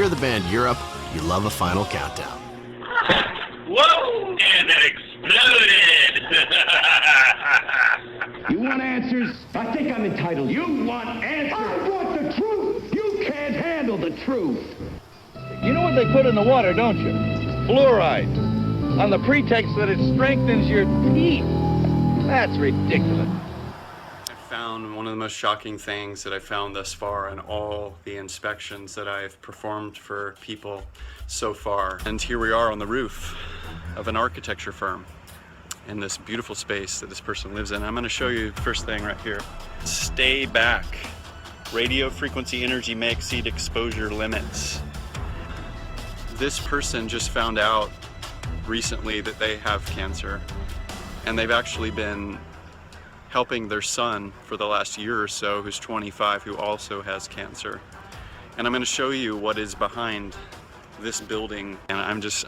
you're the band Europe, you love a final countdown. Whoa! And it exploded! You want answers? I think I'm entitled. You want answers? I want the truth! You can't handle the truth! You know what they put in the water, don't you? Fluoride. On the pretext that it strengthens your teeth. That's ridiculous. I found one of the most shocking things that I found thus far in all the inspections that I've performed for people so far. And here we are on the roof of an architecture firm in this beautiful space that this person lives in. I'm going to show you the first thing right here. Stay back. Radio frequency energy may exceed exposure limits. This person just found out recently that they have cancer, and they've actually been helping their son for the last year or so, who's 25, who also has cancer. And I'm going to show you what is behind this building, and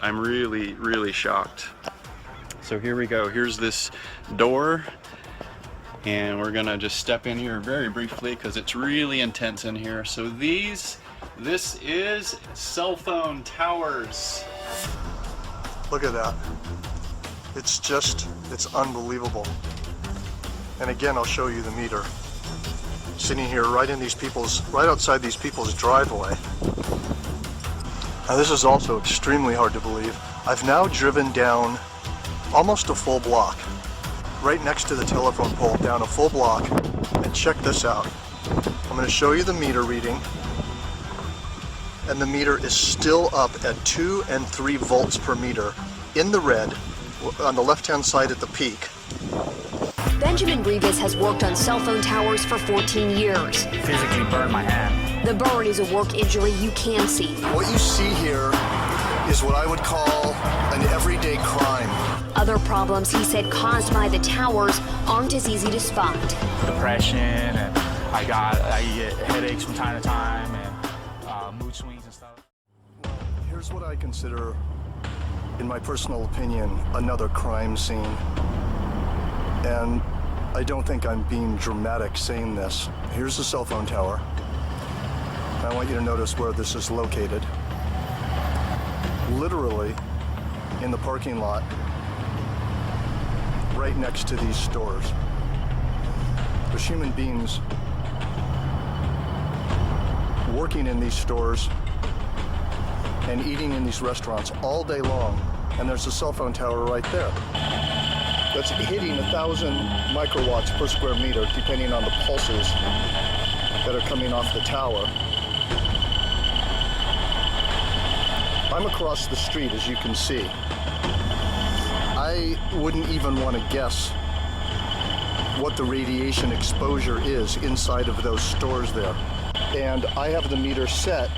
I'm really, really shocked. So here we go. Here's this door, and we're gonna just step in here very briefly because it's really intense in here. So this is Cellphone towers. Look at that. It's unbelievable. And again, I'll show you the meter. Sitting here right outside these people's driveway. Now this is also extremely hard to believe. I've now driven down almost a full block, right next to the telephone pole, down a full block, and check this out. I'm going to show you the meter reading, and the meter is still up at 2 and 3 volts per meter in the red on the left-hand side at the peak. Benjamin Rivas has worked on cell phone towers for 14 years. Physically burned my hand. The burn is a work injury you can see. What you see here is what I would call an everyday crime. Other problems he said caused by the towers aren't as easy to spot. Depression, and I get headaches from time to time, and mood swings and stuff. Here's what I consider, in my personal opinion, another crime scene. And I don't think I'm being dramatic saying this. Here's the cell phone tower. I want you to notice where this is located. Literally in the parking lot, right next to these stores. There's human beings working in these stores and eating in these restaurants all day long, and there's a cell phone tower right there that's hitting 1,000 microwatts per square meter, depending on the pulses that are coming off the tower. I'm across the street, as you can see. I wouldn't even want to guess what the radiation exposure is inside of those stores there. And I have the meter set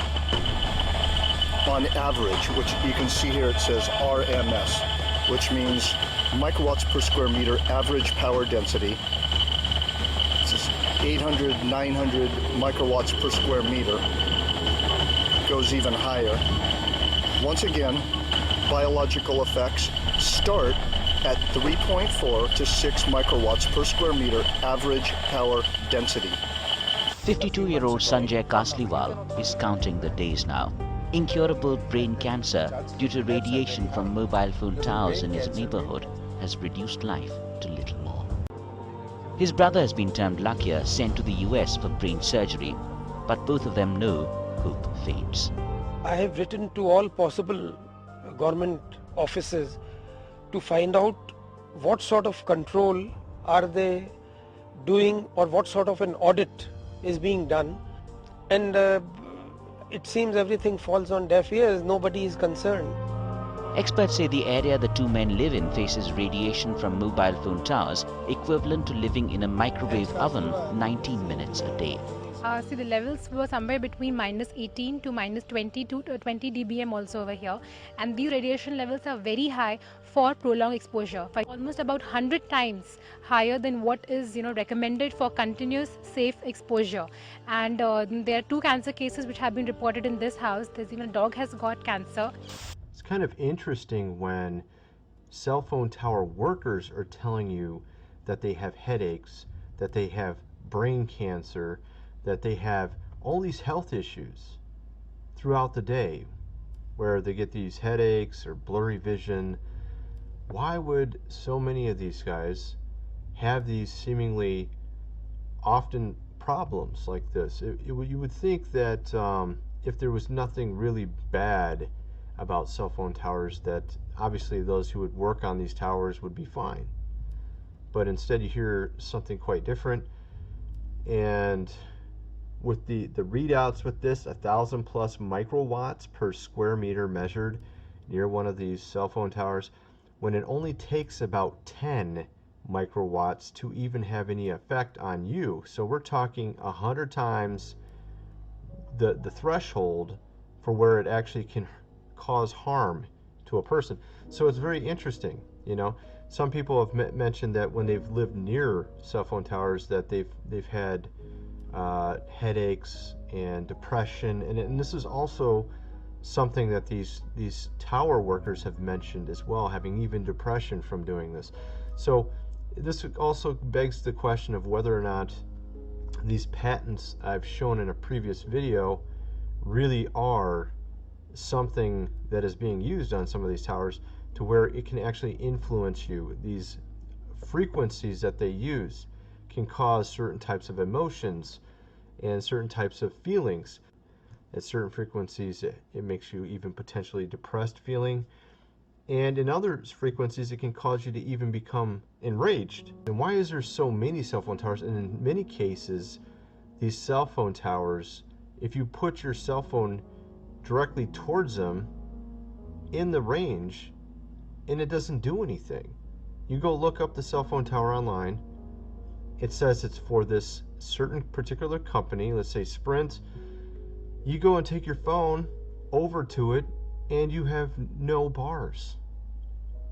on average, which you can see here it says RMS, which means microwatts per square meter average power density. This is 800, 900 microwatts per square meter. Goes even higher. Once again, biological effects start at 3.4 to 6 microwatts per square meter average power density. 52-year-old Sanjay Kasliwal is counting the days now. Incurable brain cancer due to radiation from mobile phone towers in his neighborhood has reduced life to little more. His brother has been termed luckier, sent to the US for brain surgery, but both of them know hope fades. I have written to all possible government offices to find out what sort of control are they doing or what sort of an audit is being done, and it seems everything falls on deaf ears. Nobody is concerned. Experts say the area the two men live in faces radiation from mobile phone towers equivalent to living in a microwave oven 19 minutes a day. See, the levels were somewhere between -18 to -20 to 20 dBm also over here, and these radiation levels are very high for prolonged exposure, almost about 100 times higher than what is recommended for continuous safe exposure. And there are 2 cancer cases which have been reported in this house. There's even a dog has got cancer. It's kind of interesting when cell phone tower workers are telling you that they have headaches, that they have brain cancer, that they have all these health issues throughout the day where they get these headaches or blurry vision. Why would so many of these guys have these seemingly often problems like this? You would think that if there was nothing really bad about cell phone towers, that obviously those who would work on these towers would be fine. But instead you hear something quite different. And with the readouts with this, 1,000 plus microwatts per square meter measured near one of these cell phone towers, when it only takes about 10 microwatts to even have any effect on you. So we're talking 100 times the threshold for where it actually can cause harm to a person. So it's very interesting. You know, some people have mentioned that when they've lived near cell phone towers that they've had headaches and depression, and this is also something that these tower workers have mentioned as well, having even depression from doing this. So this also begs the question of whether or not these patents I've shown in a previous video really are something that is being used on some of these towers to where it can actually influence you. These frequencies that they use can cause certain types of emotions and certain types of feelings. At certain frequencies it makes you even potentially depressed feeling, and in other frequencies it can cause you to even become enraged. And why is there so many cell phone towers? And in many cases these cell phone towers, if you put your cell phone directly towards them in the range and it doesn't do anything. You go look up the cell phone tower online, it says it's for this certain particular company, let's say Sprint. You go and take your phone over to it and you have no bars.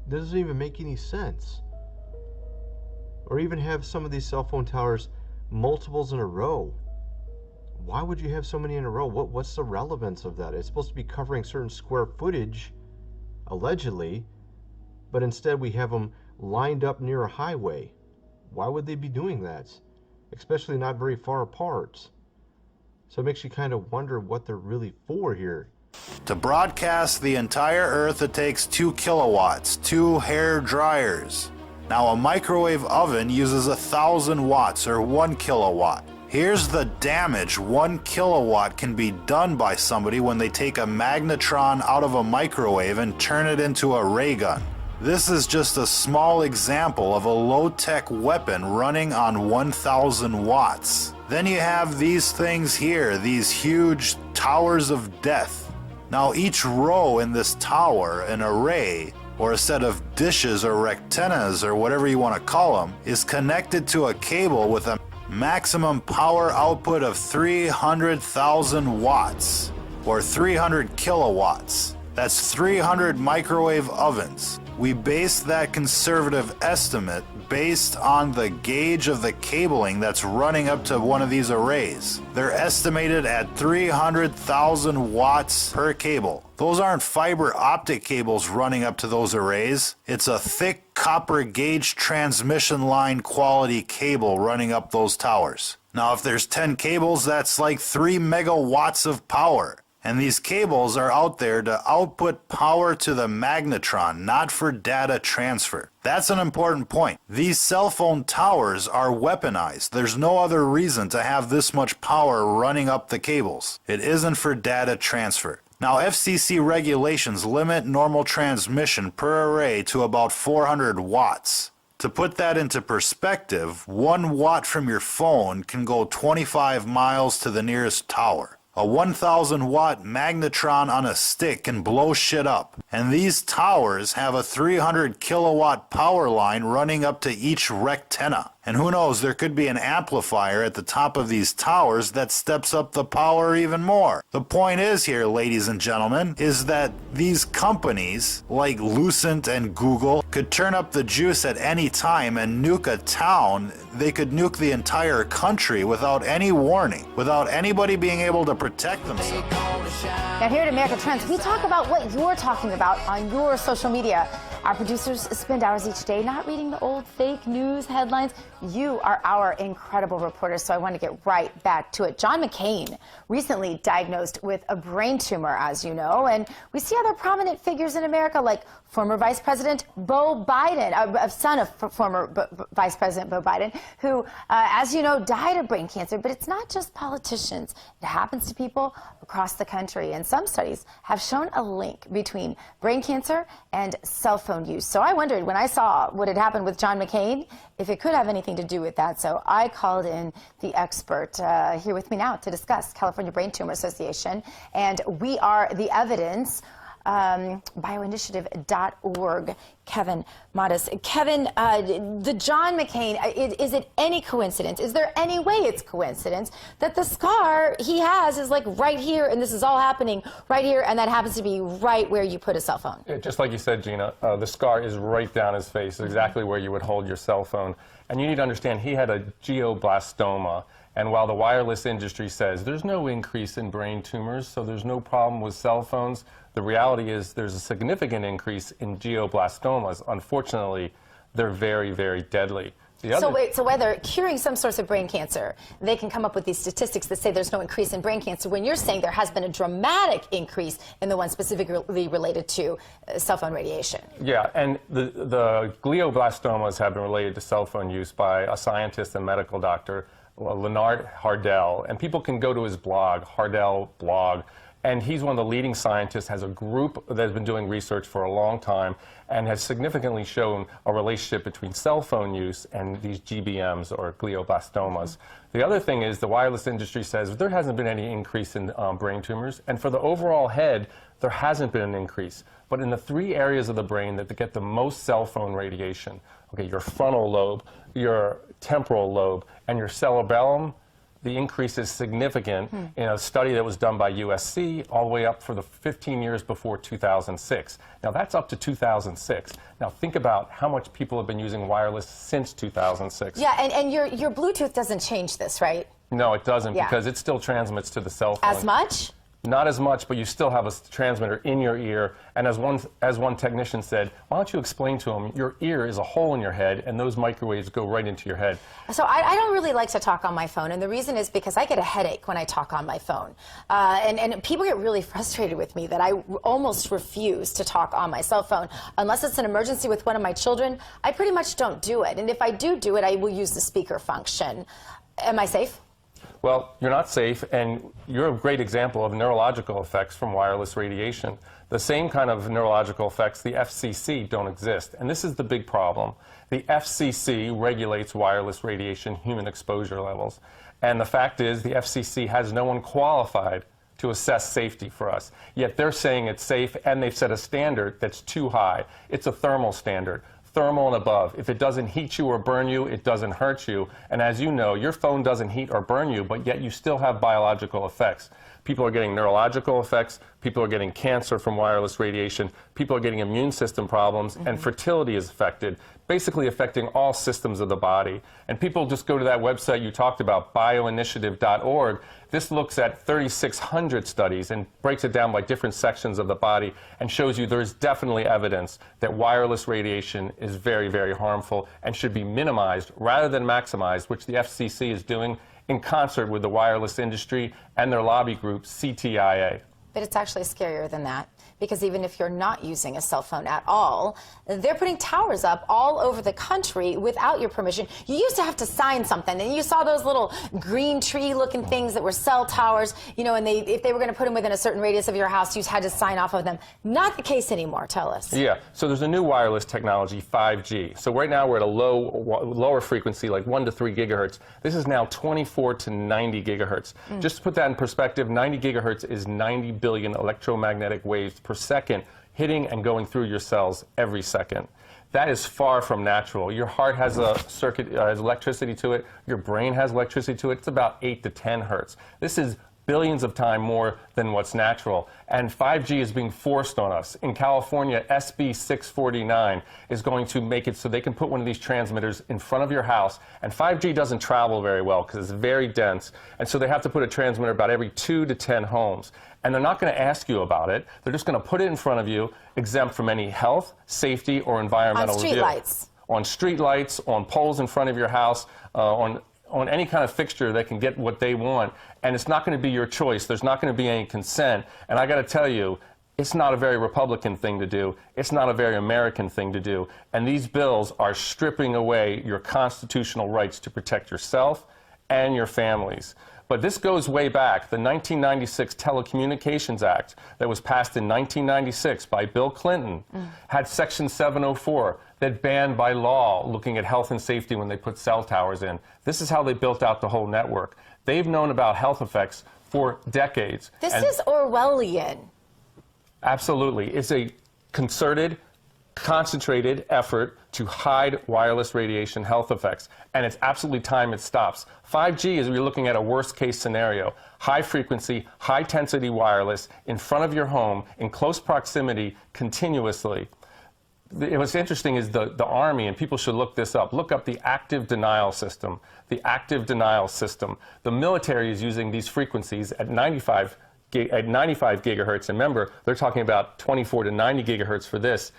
That doesn't even make any sense. Or even have some of these cell phone towers multiples in a row. Why would you have so many in a row? What's the relevance of that? It's supposed to be covering certain square footage, allegedly, but instead we have them lined up near a highway. Why would they be doing that? Especially not very far apart. So it makes you kind of wonder what they're really for here. To broadcast the entire Earth, it takes 2 kilowatts, 2 hair dryers. Now a microwave oven uses 1,000 watts or 1 kilowatt. Here's the damage 1 kilowatt can be done by somebody when they take a magnetron out of a microwave and turn it into a ray gun. This is just a small example of a low-tech weapon running on 1,000 watts. Then you have these things here, these huge towers of death. Now each row in this tower, an array, or a set of dishes or rectennas or whatever you want to call them, is connected to a cable with a maximum power output of 300,000 watts, or 300 kilowatts. That's 300 microwave ovens. We based that conservative estimate based on the gauge of the cabling that's running up to one of these arrays. They're estimated at 300,000 watts per cable. Those aren't fiber optic cables running up to those arrays. It's a thick copper gauge transmission line quality cable running up those towers. Now if there's 10 cables, that's like 3 megawatts of power. And these cables are out there to output power to the magnetron, not for data transfer. That's an important point. These cell phone towers are weaponized. There's no other reason to have this much power running up the cables. It isn't for data transfer. Now, FCC regulations limit normal transmission per array to about 400 watts. To put that into perspective, 1 watt from your phone can go 25 miles to the nearest tower. A 1,000 watt magnetron on a stick can blow shit up. And these towers have a 300 kilowatt power line running up to each rectenna. And who knows, there could be an amplifier at the top of these towers that steps up the power even more. The point is here, ladies and gentlemen, is that these companies like Lucent and Google could turn up the juice at any time and nuke a town. They could nuke the entire country without any warning, without anybody being able to protect themselves. Now here at America Trends, we talk about what you're talking about on your social media. Our producers spend hours each day not reading the old fake news headlines. You are our incredible reporters, so I want to get right back to it. John McCain, recently diagnosed with a brain tumor, as you know, and we see other prominent figures in America like former Vice President Beau Biden, son of former Vice President Beau Biden, who, as you know, died of brain cancer. But it's not just politicians. It happens to people across the country, and some studies have shown a link between brain cancer and cell phone use. So I wondered, when I saw what had happened with John McCain, if it could have anything to do with that. So I called in the expert here with me now to discuss California Brain Tumor Association, and We Are the Evidence, bioinitiative.org, Kevin Modis. Kevin, the John McCain, is it any coincidence? Is there any way it's coincidence that the scar he has is like right here, and this is all happening right here, and that happens to be right where you put a cell phone? Just like you said, Gina, the scar is right down his face, exactly where you would hold your cell phone. And you need to understand, he had a glioblastoma. And while the wireless industry says there's no increase in brain tumors, so there's no problem with cell phones, the reality is there's a significant increase in glioblastomas. Unfortunately, they're very, very deadly. So whether curing some sorts of brain cancer, they can come up with these statistics that say there's no increase in brain cancer, when you're saying there has been a dramatic increase in the one specifically related to cell phone radiation. Yeah, and the glioblastomas have been related to cell phone use by a scientist and medical doctor, Leonard Hardell, and people can go to his blog, Hardell blog, and he's one of the leading scientists, has a group that has been doing research for a long time and has significantly shown a relationship between cell phone use and these GBMs, or glioblastomas. The other thing is the wireless industry says there hasn't been any increase in brain tumors, and for the overall head, there hasn't been an increase. But in the three areas of the brain that get the most cell phone radiation, okay, your frontal lobe, your temporal lobe, and your cerebellum, the increase is significant in a study that was done by USC all the way up for the 15 years before 2006. Now, that's up to 2006. Now, think about how much people have been using wireless since 2006. Yeah, and your Bluetooth doesn't change this, right? No, it doesn't, because it still transmits to the cell phone. As much? Not as much, but you still have a transmitter in your ear. And as one technician said, why don't you explain to him, your ear is a hole in your head, and those microwaves go right into your head. So I don't really like to talk on my phone, and the reason is because I get a headache when I talk on my phone. And people get really frustrated with me that I almost refuse to talk on my cell phone. Unless it's an emergency with one of my children, I pretty much don't do it. And if I do it, I will use the speaker function. Am I safe? Well, you're not safe, and you're a great example of neurological effects from wireless radiation. The same kind of neurological effects, the FCC, don't exist. And this is the big problem. The FCC regulates wireless radiation human exposure levels. And the fact is, the FCC has no one qualified to assess safety for us. Yet they're saying it's safe, and they've set a standard that's too high. It's a thermal standard. Thermal and above. If it doesn't heat you or burn you, it doesn't hurt you. And as you know, your phone doesn't heat or burn you, but yet you still have biological effects. People are getting neurological effects, people are getting cancer from wireless radiation, people are getting immune system problems, and fertility is affected, basically affecting all systems of the body. And people just go to that website you talked about, bioinitiative.org. This looks at 3,600 studies and breaks it down by different sections of the body and shows you there is definitely evidence that wireless radiation is very, very harmful and should be minimized rather than maximized, which the FCC is doing in concert with the wireless industry and their lobby group, CTIA. But it's actually scarier than that, because even if you're not using a cell phone at all, they're putting towers up all over the country without your permission. You used to have to sign something, and you saw those little green tree-looking things that were cell towers, you know, and if they were going to put them within a certain radius of your house, you had to sign off of them. Not the case anymore. Tell us. Yeah, so there's a new wireless technology, 5G. So right now we're at a lower frequency, like 1 to 3 gigahertz. This is now 24 to 90 gigahertz. Just to put that in perspective, 90 gigahertz is 90 billion electromagnetic waves per second hitting and going through your cells every second. That is far from natural. Your heart has a circuit, has electricity to it. Your brain has electricity to it. It's about 8 to 10 hertz. This is billions of times more than what's natural. And 5G is being forced on us. In California, SB 649 is going to make it so they can put one of these transmitters in front of your house. And 5G doesn't travel very well because it's very dense. And so they have to put a transmitter about every 2 to 10 homes. And they're not going to ask you about it. They're just going to put it in front of you, exempt from any health, safety, or environmental review. On street lights. On street lights, on poles in front of your house, on any kind of fixture that can get what they want. And it's not going to be your choice. There's not going to be any consent. And I got to tell you, it's not a very Republican thing to do. It's not a very American thing to do. And these bills are stripping away your constitutional rights to protect yourself and your families. But this goes way back. The 1996 Telecommunications Act that was passed in 1996 by Bill Clinton had Section 704 that banned by law looking at health and safety when they put cell towers in. This is how they built out the whole network. They've known about health effects for decades. This is Orwellian. Absolutely. It's a concerted, concentrated effort to hide wireless radiation health effects. And it's absolutely time it stops. 5G is we're looking at a worst case scenario. High frequency, high intensity wireless in front of your home in close proximity continuously. What's interesting is the Army, and people should look this up. Look up the active denial system. The active denial system. The military is using these frequencies at 95 gigahertz. And remember, they're talking about 24 to 90 gigahertz for this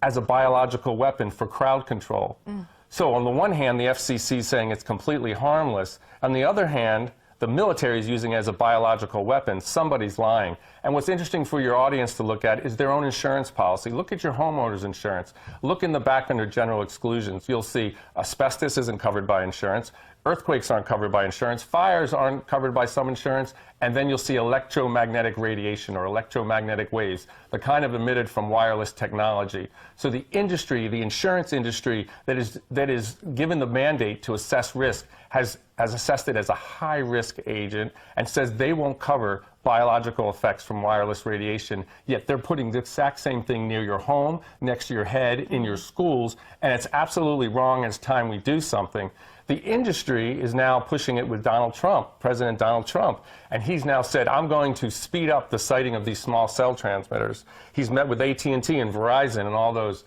as a biological weapon for crowd control. So on the one hand, the FCC is saying it's completely harmless. On the other hand, the military is using it as a biological weapon. Somebody's lying. And what's interesting for your audience to look at is their own insurance policy. Look at your homeowner's insurance. Look in the back under general exclusions. You'll see asbestos isn't covered by insurance. Earthquakes aren't covered by insurance. Fires aren't covered by some insurance. And then you'll see electromagnetic radiation or electromagnetic waves, the kind of emitted from wireless technology. So the industry, the insurance industry that is given the mandate to assess risk has assessed it as a high-risk agent and says they won't cover biological effects from wireless radiation, yet they're putting the exact same thing near your home, next to your head, in your schools, and it's absolutely wrong. It's time we do something. The industry is now pushing it with Donald Trump, President Donald Trump, and he's now said, I'm going to speed up the siting of these small cell transmitters. He's met with AT&T and Verizon and all those.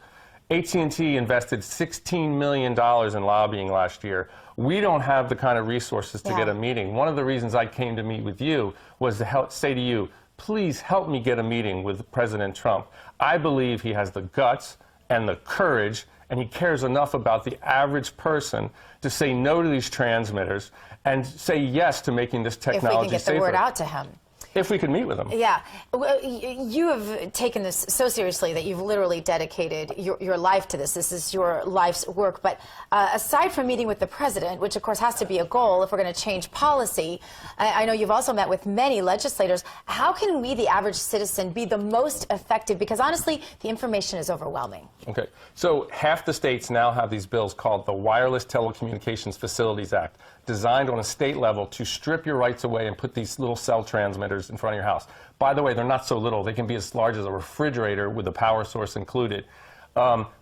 AT&T invested $16 million in lobbying last year. We don't have the kind of resources to get a meeting. One of the reasons I came to meet with you was to say to you, please help me get a meeting with President Trump. I believe he has the guts and the courage, and he cares enough about the average person to say no to these transmitters and say yes to making this technology safer. If we can get the word out to him. If we could meet with him. Yeah. Well, you have taken this so seriously that you've literally dedicated your life to this. This is your life's work. But aside from meeting with the president, which of course has to be a goal if we're going to change policy, I know you've also met with many legislators. How can we, the average citizen, be the most effective? Because honestly, the information is overwhelming. Okay. So half the states now have these bills called the Wireless Telecommunications Facilities Act, designed on a state level to strip your rights away and put these little cell transmitters in front of your house. By the way, they're not so little. They can be as large as a refrigerator with a power source included.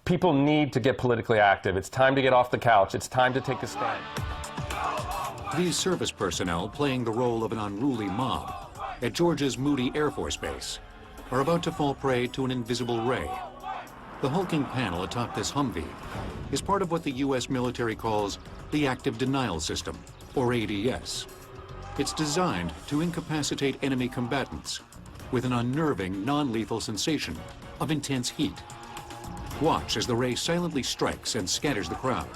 People need to get politically active. It's time to get off the couch. It's time to take a stand. These service personnel playing the role of an unruly mob at Georgia's Moody Air Force Base are about to fall prey to an invisible ray. The hulking panel atop this Humvee is part of what the U.S. military calls the Active Denial System, or ADS. It's designed to incapacitate enemy combatants with an unnerving, non-lethal sensation of intense heat. Watch as the ray silently strikes and scatters the crowd.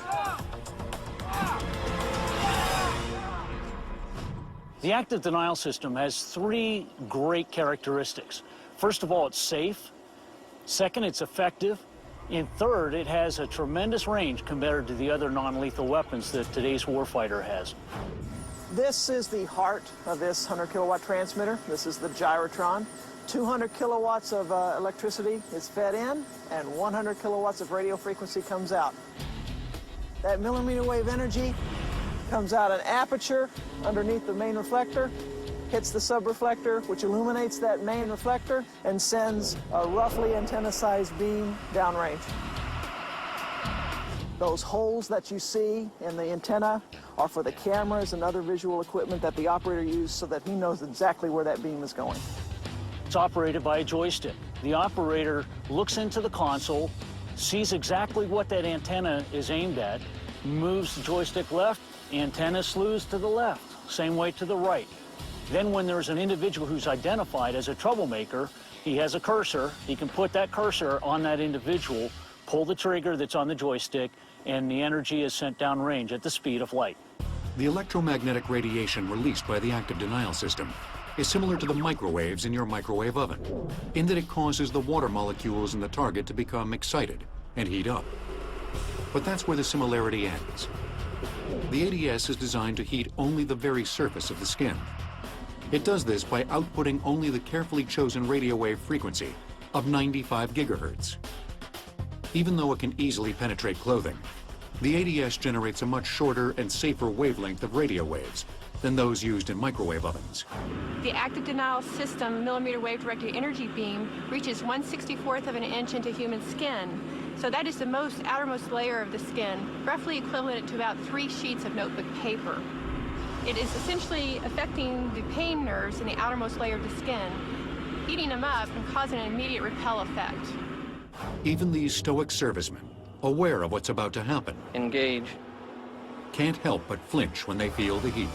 The Active Denial System has three great characteristics. First of all, it's safe. Second, it's effective. And third, it has a tremendous range compared to the other non-lethal weapons that today's warfighter has. This is the heart of this 100 kilowatt transmitter. This is the gyrotron. 200 kilowatts of electricity is fed in, and 100 kilowatts of radio frequency comes out. That millimeter wave energy comes out an aperture underneath the main reflector, hits the subreflector, which illuminates that main reflector and sends a roughly antenna-sized beam downrange. The Those holes that you see in the antenna are for the cameras and other visual equipment that the operator uses so that he knows exactly where that beam is going. It's operated by a joystick. The operator looks into the console, sees exactly what that antenna is aimed at, moves the joystick left, antenna slews to the left, same way to the right. Then when there's an individual who's identified as a troublemaker, he has a cursor. He can put that cursor on that individual, pull the trigger that's on the joystick, and the energy is sent downrange at the speed of light. The electromagnetic radiation released by the active denial system is similar to the microwaves in your microwave oven, in that it causes the water molecules in the target to become excited and heat up. But that's where the similarity ends. The ADS is designed to heat only the very surface of the skin. It does this by outputting only the carefully chosen radio wave frequency of 95 gigahertz. Even though it can easily penetrate clothing, the ADS generates a much shorter and safer wavelength of radio waves than those used in microwave ovens. The active denial system millimeter wave directed energy beam reaches 1/64th of an inch into human skin. So that is the most outermost layer of the skin, roughly equivalent to about 3 sheets of notebook paper. It is essentially affecting the pain nerves in the outermost layer of the skin, heating them up and causing an immediate repel effect. Even these stoic servicemen, aware of what's about to happen, engage, can't help but flinch when they feel the heat.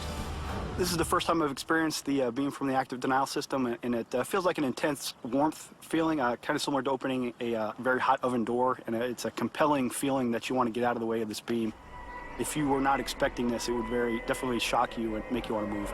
This is the first time I've experienced the beam from the active denial system, and it feels like an intense warmth feeling, kind of similar to opening a very hot oven door, and it's a compelling feeling that you want to get out of the way of this beam. If you were not expecting this, it would definitely shock you and make you want to move.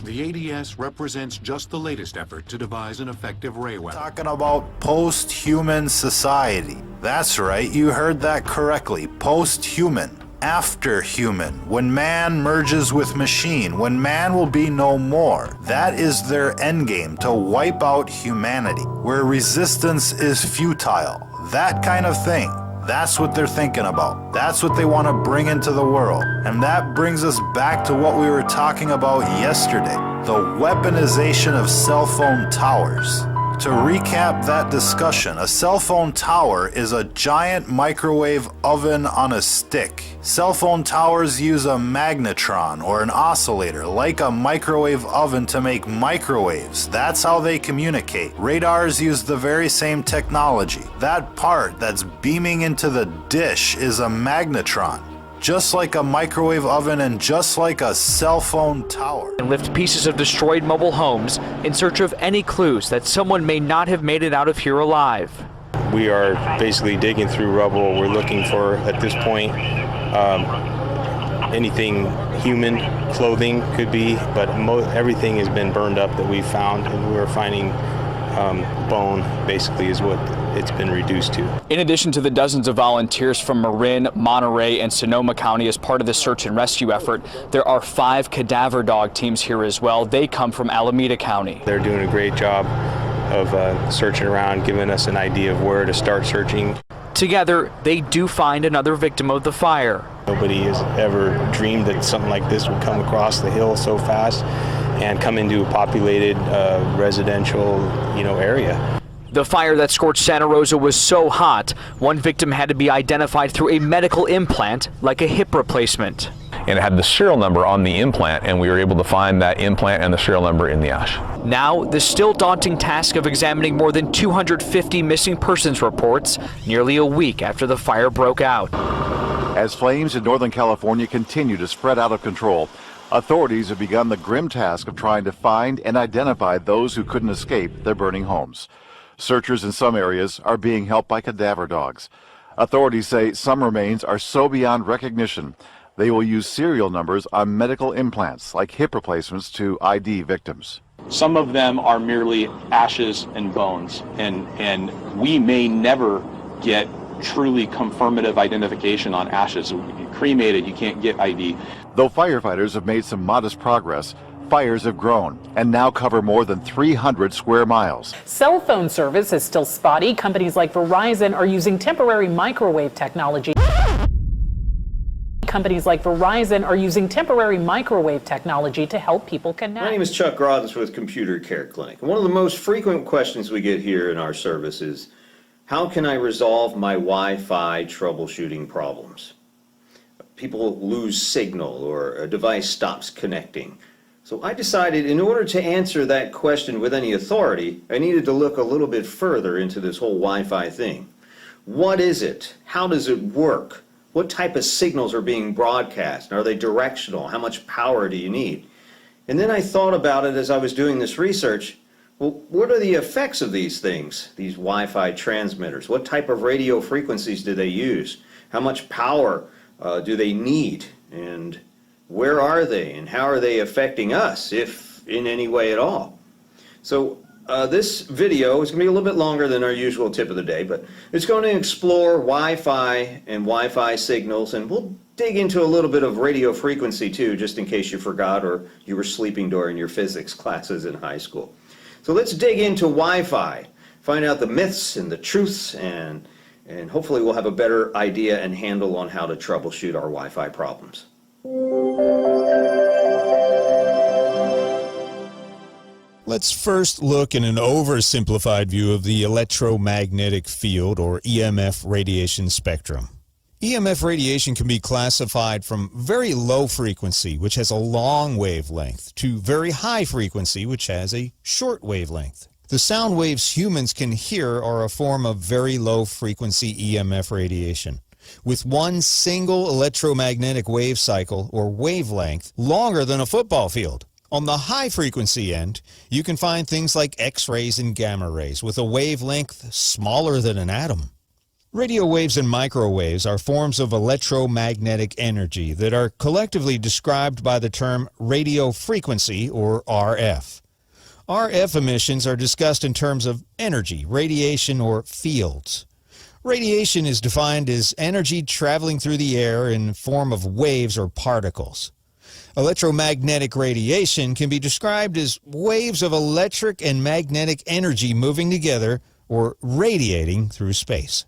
The ADS represents just the latest effort to devise an effective ray weapon. Talking about post-human society. That's right, you heard that correctly. Post-human. After human. When man merges with machine. When man will be no more. That is their endgame, to wipe out humanity. Where resistance is futile. That kind of thing. That's what they're thinking about. That's what they want to bring into the world. And that brings us back to what we were talking about yesterday, the weaponization of cell phone towers. To recap that discussion, a cell phone tower is a giant microwave oven on a stick. Cell phone towers use a magnetron or an oscillator like a microwave oven to make microwaves. That's how they communicate. Radars use the very same technology. That part that's beaming into the dish is a magnetron. Just like a microwave oven and just like a cell phone tower. And lift pieces of destroyed mobile homes in search of any clues that someone may not have made it out of here alive. We are basically digging through rubble. We're looking for, at this point, anything human, clothing could be, but everything has been burned up that we found, and we're finding bone, basically, is what it's been reduced to. In addition to the dozens of volunteers from Marin, Monterey, and Sonoma County as part of the search and rescue effort, there are 5 cadaver dog teams here as well. They come from Alameda County. They're doing a great job of searching around, giving us an idea of where to start searching. Together, they do find another victim of the fire. Nobody has ever dreamed that something like this would come across the hill so fast and come into a populated residential, area. The fire that scorched Santa Rosa was so hot, one victim had to be identified through a medical implant, like a hip replacement. And it had the serial number on the implant, and we were able to find that implant and the serial number in the ash. Now, the still daunting task of examining more than 250 missing persons reports, nearly a week after the fire broke out. As flames in Northern California continue to spread out of control, authorities have begun the grim task of trying to find and identify those who couldn't escape their burning homes. Searchers in some areas are being helped by cadaver dogs. Authorities say some remains are so beyond recognition, they will use serial numbers on medical implants like hip replacements to ID victims. Some of them are merely ashes and bones, and we may never get truly confirmative identification on ashes. Cremated, you can't get ID. Though firefighters have made some modest progress, fires have grown and now cover more than 300 square miles. Cell phone service is still spotty. Companies like Verizon are using temporary microwave technology. Companies like Verizon are using temporary microwave technology to help people connect. My name is Chuck Grothers with Computer Care Clinic. One of the most frequent questions we get here in our service is, How can I resolve my Wi-Fi troubleshooting problems? People lose signal or a device stops connecting. So I decided in order to answer that question with any authority, I needed to look a little bit further into this whole Wi-Fi thing. What is it? How does it work? What type of signals are being broadcast? Are they directional? How much power do you need? And then I thought about it as I was doing this research. Well, what are the effects of these things, these Wi-Fi transmitters? What type of radio frequencies do they use? How much power do they need? And where are they? And how are they affecting us, if in any way at all? So this video is going to be a little bit longer than our usual tip of the day, but it's going to explore Wi-Fi and Wi-Fi signals, and we'll dig into a little bit of radio frequency too, just in case you forgot or you were sleeping during your physics classes in high school. So let's dig into Wi-Fi, find out the myths and the truths, and hopefully we'll have a better idea and handle on how to troubleshoot our Wi-Fi problems. Let's first look at an oversimplified view of the electromagnetic field, or EMF radiation spectrum. EMF radiation can be classified from very low frequency, which has a long wavelength, to very high frequency, which has a short wavelength. The sound waves humans can hear are a form of very low frequency EMF radiation, with one single electromagnetic wave cycle or wavelength longer than a football field. On the high frequency end, you can find things like X-rays and gamma rays with a wavelength smaller than an atom. Radio waves and microwaves are forms of electromagnetic energy that are collectively described by the term radio frequency, or RF. RF emissions are discussed in terms of energy, radiation, or fields. Radiation is defined as energy traveling through the air in the form of waves or particles. Electromagnetic radiation can be described as waves of electric and magnetic energy moving together or radiating through space.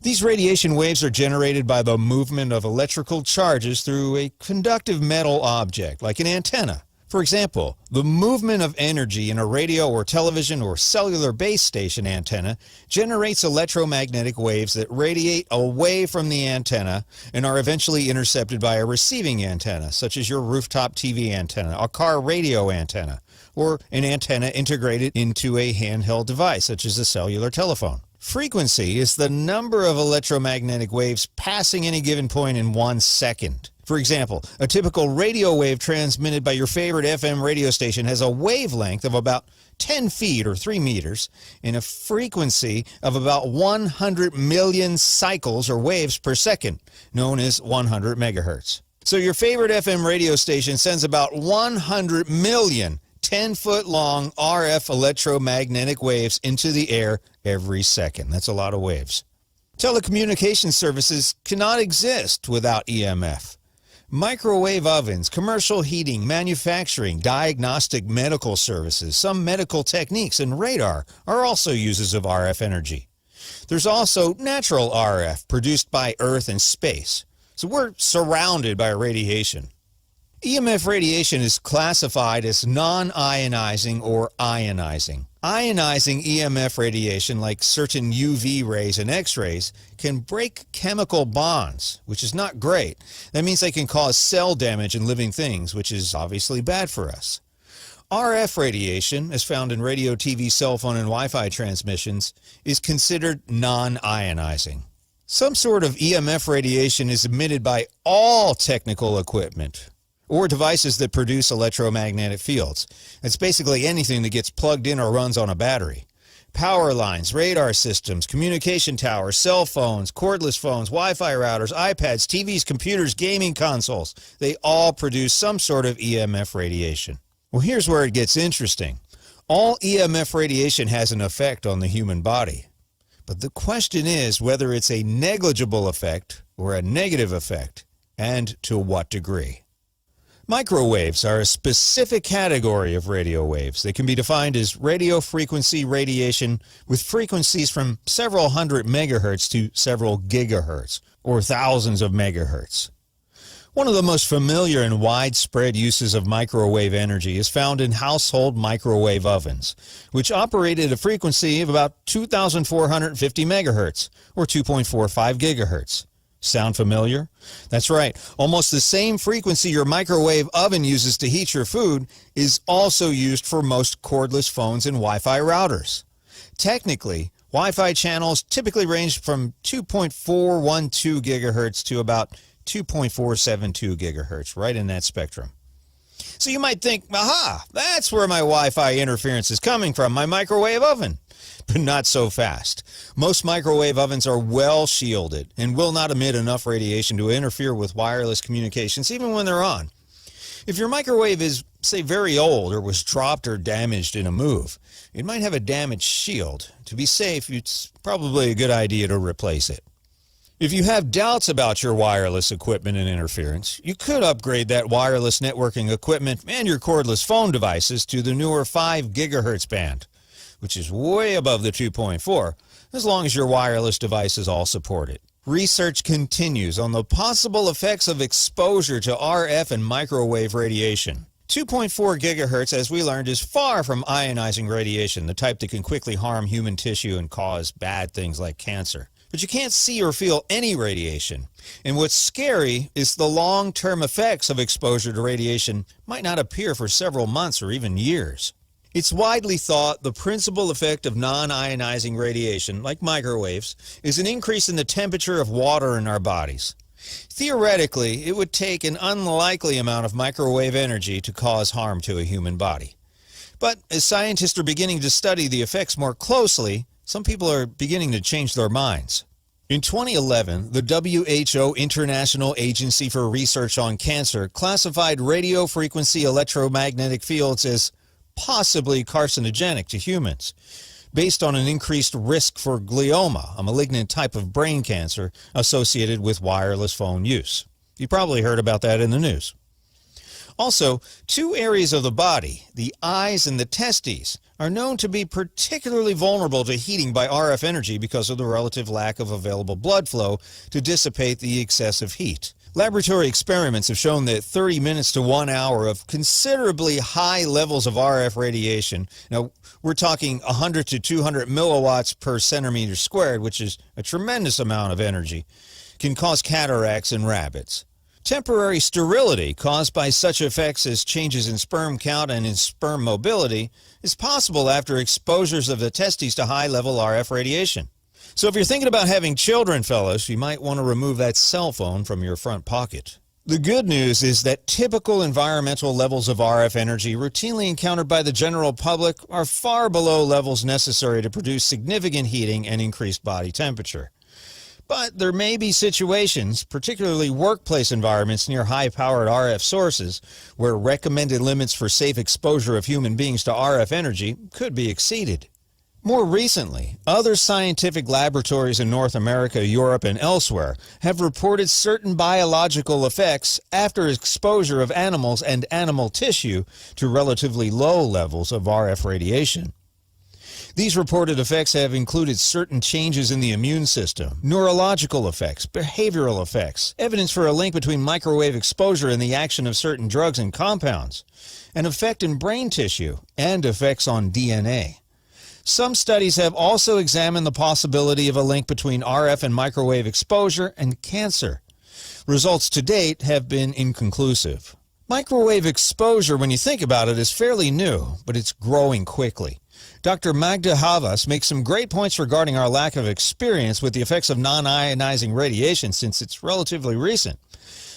These radiation waves are generated by the movement of electrical charges through a conductive metal object, like an antenna. For example, the movement of energy in a radio or television or cellular base station antenna generates electromagnetic waves that radiate away from the antenna and are eventually intercepted by a receiving antenna, such as your rooftop TV antenna, a car radio antenna, or an antenna integrated into a handheld device, such as a cellular telephone. Frequency is the number of electromagnetic waves passing any given point in 1 second. For example, a typical radio wave transmitted by your favorite FM radio station has a wavelength of about 10 feet or 3 meters and a frequency of about 100 million cycles or waves per second, known as 100 megahertz. So your favorite FM radio station sends about 100 million 10-foot-long RF electromagnetic waves into the air every second. That's a lot of waves. Telecommunication services cannot exist without EMF. Microwave ovens, commercial heating, manufacturing, diagnostic medical services, some medical techniques, and radar are also uses of RF energy. There's also natural RF produced by Earth and space. So we're surrounded by radiation. EMF radiation is classified as non-ionizing or ionizing. Ionizing EMF radiation, like certain UV rays and X-rays, can break chemical bonds, which is not great. That means they can cause cell damage in living things, which is obviously bad for us. RF radiation, as found in radio, TV, cell phone, and Wi-Fi transmissions, is considered non-ionizing. Some sort of EMF radiation is emitted by all technical equipment or devices that produce electromagnetic fields. It's basically anything that gets plugged in or runs on a battery. Power lines, radar systems, communication towers, cell phones, cordless phones, Wi-Fi routers, iPads, TVs, computers, gaming consoles. They all produce some sort of EMF radiation. Well, here's where it gets interesting. All EMF radiation has an effect on the human body. But the question is whether it's a negligible effect or a negative effect, and to what degree. Microwaves are a specific category of radio waves. They can be defined as radio frequency radiation with frequencies from several hundred megahertz to several gigahertz, or thousands of megahertz. One of the most familiar and widespread uses of microwave energy is found in household microwave ovens, which operate at a frequency of about 2,450 megahertz, or 2.45 gigahertz. Sound familiar? That's right. Almost the same frequency your microwave oven uses to heat your food is also used for most cordless phones and Wi-Fi routers. Technically, Wi-Fi channels typically range from 2.412 gigahertz to about 2.472 gigahertz, right in that spectrum. So you might think, aha, that's where my Wi-Fi interference is coming from, my microwave oven. But not so fast. Most microwave ovens are well shielded and will not emit enough radiation to interfere with wireless communications even when they're on. If your microwave is, say, very old or was dropped or damaged in a move, it might have a damaged shield. To be safe, it's probably a good idea to replace it. If you have doubts about your wireless equipment and interference, you could upgrade that wireless networking equipment and your cordless phone devices to the newer 5 gigahertz band, which is way above the 2.4, as long as your wireless devices all support it. Research continues on the possible effects of exposure to RF and microwave radiation. 2.4 gigahertz, as we learned, is far from ionizing radiation, the type that can quickly harm human tissue and cause bad things like cancer. But you can't see or feel any radiation. And what's scary is the long-term effects of exposure to radiation might not appear for several months or even years. It's widely thought the principal effect of non-ionizing radiation, like microwaves, is an increase in the temperature of water in our bodies. Theoretically, it would take an unlikely amount of microwave energy to cause harm to a human body. But as scientists are beginning to study the effects more closely, some people are beginning to change their minds. In 2011, the WHO International Agency for Research on Cancer classified radio frequency electromagnetic fields as possibly carcinogenic to humans, based on an increased risk for glioma, a malignant type of brain cancer associated with wireless phone use. You probably heard about that in the news. Also, 2 areas of the body, the eyes and the testes, are known to be particularly vulnerable to heating by RF energy because of the relative lack of available blood flow to dissipate the excessive heat. Laboratory experiments have shown that 30 minutes to 1 hour of considerably high levels of RF radiation, now we're talking 100 to 200 milliwatts per centimeter squared, which is a tremendous amount of energy, can cause cataracts in rabbits. Temporary sterility caused by such effects as changes in sperm count and in sperm mobility is possible after exposures of the testes to high-level RF radiation. So if you're thinking about having children, fellas, you might want to remove that cell phone from your front pocket. The good news is that typical environmental levels of RF energy routinely encountered by the general public are far below levels necessary to produce significant heating and increased body temperature. But there may be situations, particularly workplace environments near high-powered RF sources, where recommended limits for safe exposure of human beings to RF energy could be exceeded. More recently, other scientific laboratories in North America, Europe, and elsewhere have reported certain biological effects after exposure of animals and animal tissue to relatively low levels of RF radiation. These reported effects have included certain changes in the immune system, neurological effects, behavioral effects, evidence for a link between microwave exposure and the action of certain drugs and compounds, an effect in brain tissue, and effects on DNA. Some studies have also examined the possibility of a link between RF and microwave exposure and cancer. Results to date have been inconclusive. Microwave exposure, when you think about it, is fairly new, but it's growing quickly. Dr. Magda Havas makes some great points regarding our lack of experience with the effects of non-ionizing radiation since it's relatively recent.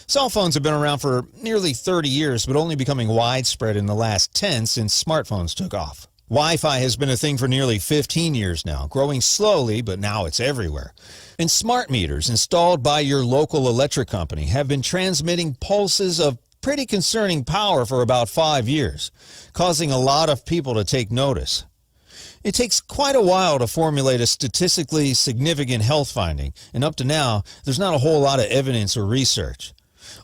Cell phones have been around for nearly 30 years, but only becoming widespread in the last 10 since smartphones took off. Wi-Fi has been a thing for nearly 15 years now, growing slowly, but now it's everywhere. And smart meters installed by your local electric company have been transmitting pulses of pretty concerning power for about 5 years, causing a lot of people to take notice. It takes quite a while to formulate a statistically significant health finding, and up to now, there's not a whole lot of evidence or research.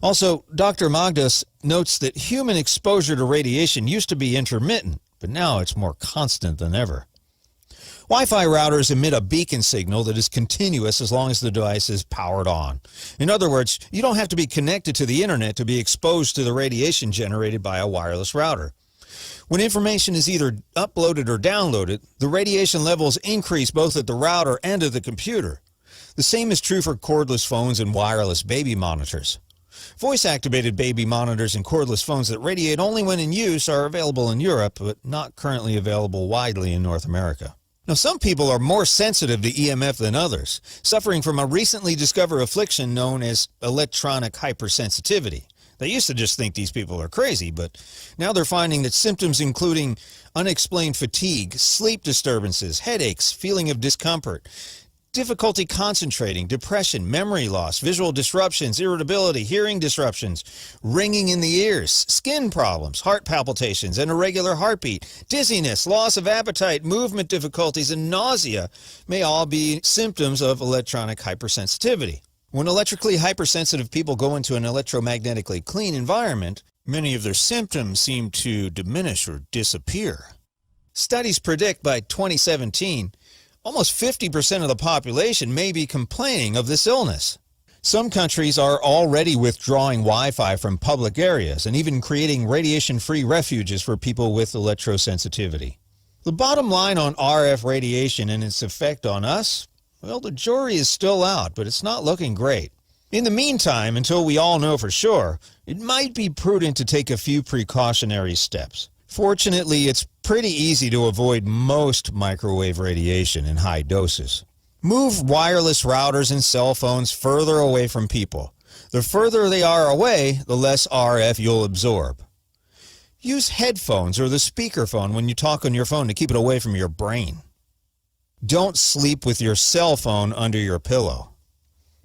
Also, Dr. Magdas notes that human exposure to radiation used to be intermittent, but now it's more constant than ever. Wi-Fi routers emit a beacon signal that is continuous as long as the device is powered on. In other words, you don't have to be connected to the internet to be exposed to the radiation generated by a wireless router. When information is either uploaded or downloaded, the radiation levels increase both at the router and at the computer. The same is true for cordless phones and wireless baby monitors. Voice-activated baby monitors and cordless phones that radiate only when in use are available in Europe, but not currently available widely in North America. Now, some people are more sensitive to EMF than others, suffering from a recently discovered affliction known as electronic hypersensitivity. They used to just think these people are crazy, but now they're finding that symptoms including unexplained fatigue, sleep disturbances, headaches, feeling of discomfort, difficulty concentrating, depression, memory loss, visual disruptions, irritability, hearing disruptions, ringing in the ears, skin problems, heart palpitations, and irregular heartbeat, dizziness, loss of appetite, movement difficulties, and nausea may all be symptoms of electronic hypersensitivity. When electrically hypersensitive people go into an electromagnetically clean environment, many of their symptoms seem to diminish or disappear. Studies predict by 2017, almost 50% of the population may be complaining of this illness. Some countries are already withdrawing Wi-Fi from public areas and even creating radiation-free refuges for people with electrosensitivity. The bottom line on RF radiation and its effect on us? Well, the jury is still out, but it's not looking great. In the meantime, until we all know for sure, it might be prudent to take a few precautionary steps. Fortunately, it's pretty easy to avoid most microwave radiation in high doses. Move wireless routers and cell phones further away from people. The further they are away, the less RF you'll absorb. Use headphones or the speakerphone when you talk on your phone to keep it away from your brain. Don't sleep with your cell phone under your pillow.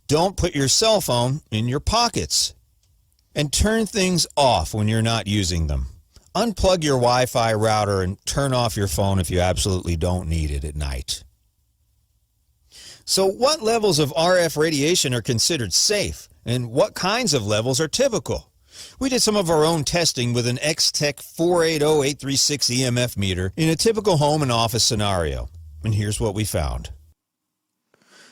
Don't put your cell phone in your pockets. And turn things off when you're not using them. Unplug your Wi-Fi router and turn off your phone if you absolutely don't need it at night. So what levels of RF radiation are considered safe, and what kinds of levels are typical? We did some of our own testing with an X-Tech 480836 EMF meter in a typical home and office scenario, and here's what we found.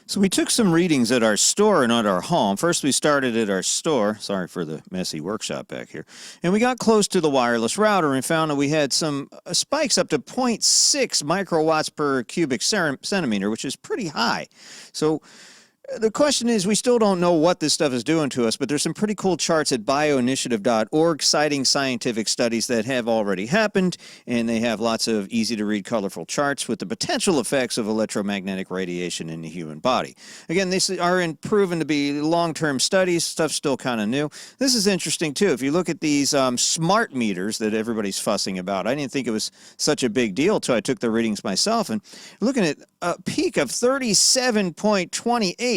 So we took some readings at our store and at our home. First we started at our store, sorry for the messy workshop back here, and we got close to the wireless router and found that we had some spikes up to 0.6 microwatts per cubic centimeter, which is pretty high. So the question is, we still don't know what this stuff is doing to us, but there's some pretty cool charts at bioinitiative.org citing scientific studies that have already happened, and they have lots of easy-to-read, colorful charts with the potential effects of electromagnetic radiation in the human body. Again, these are proven to be long-term studies. Stuff's still kind of new. This is interesting, too. If you look at these smart meters that everybody's fussing about, I didn't think it was such a big deal until I took the readings myself, and looking at a peak of 37.28.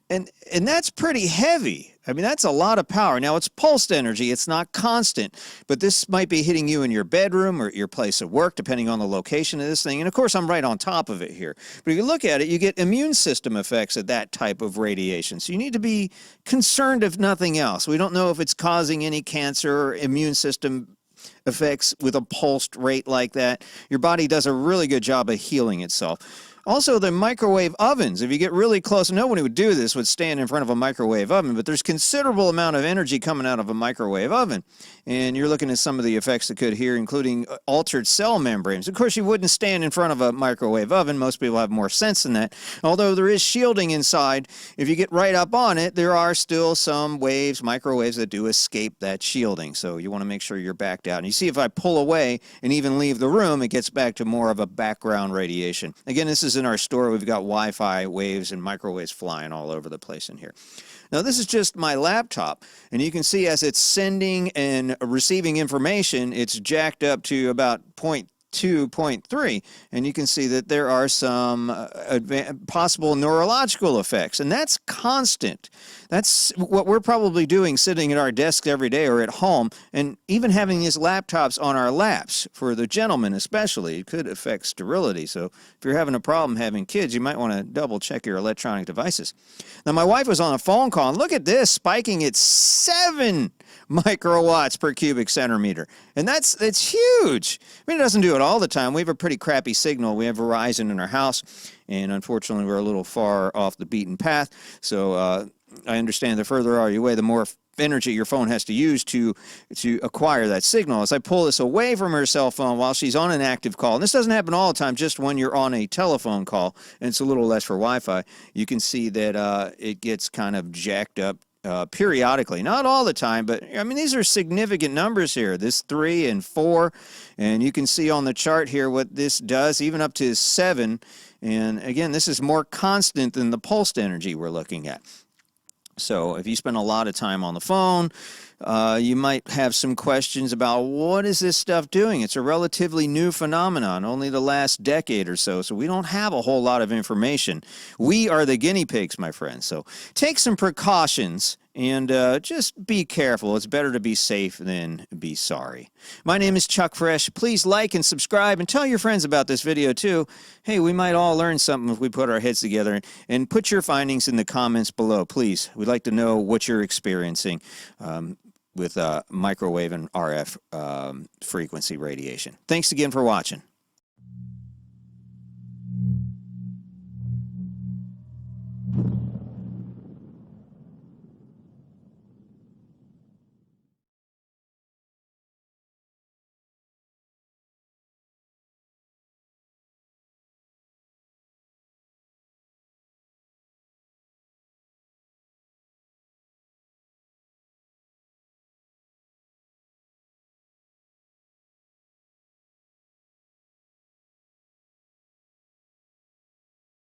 And that's pretty heavy. I mean, that's a lot of power. Now, it's pulsed energy. It's not constant. But this might be hitting you in your bedroom or your place of work, depending on the location of this thing. And, of course, I'm right on top of it here. But if you look at it, you get immune system effects of that type of radiation. So you need to be concerned, if nothing else. We don't know if it's causing any cancer or immune system effects with a pulsed rate like that. Your body does a really good job of healing itself. Also, the microwave ovens, if you get really close, nobody would do this, would stand in front of a microwave oven, but there's considerable amount of energy coming out of a microwave oven. And you're looking at some of the effects that could here, including altered cell membranes. Of course, you wouldn't stand in front of a microwave oven. Most people have more sense than that. Although there is shielding inside, if you get right up on it, there are still some waves, microwaves, that do escape that shielding. So you want to make sure you're backed out. And you see, if I pull away and even leave the room, it gets back to more of a background radiation. Again, this is in our store. We've got Wi-Fi waves and microwaves flying all over the place in here. Now, this is just my laptop, and you can see as it's sending and receiving information, it's jacked up to about 0.2, 0.3, and you can see that there are some possible neurological effects, and that's constant. That's what we're probably doing sitting at our desk every day or at home, and even having these laptops on our laps. For the gentlemen especially, it could affect sterility. So if you're having a problem having kids, you might want to double check your electronic devices. Now, my wife was on a phone call, and look at this, spiking at 7 microwatts per cubic centimeter. And that's huge. I mean, it doesn't do it all the time. We have a pretty crappy signal. We have Verizon in our house, and unfortunately we're a little far off the beaten path. So I understand the further are you away, the more energy your phone has to use to acquire that signal. As I pull this away from her cell phone while she's on an active call, and this doesn't happen all the time, just when you're on a telephone call, and it's a little less for Wi-Fi, you can see that it gets kind of jacked up periodically. Not all the time, but I mean, these are significant numbers here, this 3 and 4, and you can see on the chart here what this does, even up to 7, and again, this is more constant than the pulsed energy we're looking at. So if you spend a lot of time on the phone, you might have some questions about what is this stuff doing? It's a relatively new phenomenon, only the last decade or so, so we don't have a whole lot of information. We are the guinea pigs, my friends, so take some precautions and just be careful. It's better to be safe than be sorry. My name is Chuck Fresh. Please like and subscribe and tell your friends about this video too. Hey, we might all learn something if we put our heads together, and put your findings in the comments below, please. We'd like to know what you're experiencing with microwave and RF frequency radiation. Thanks again for watching.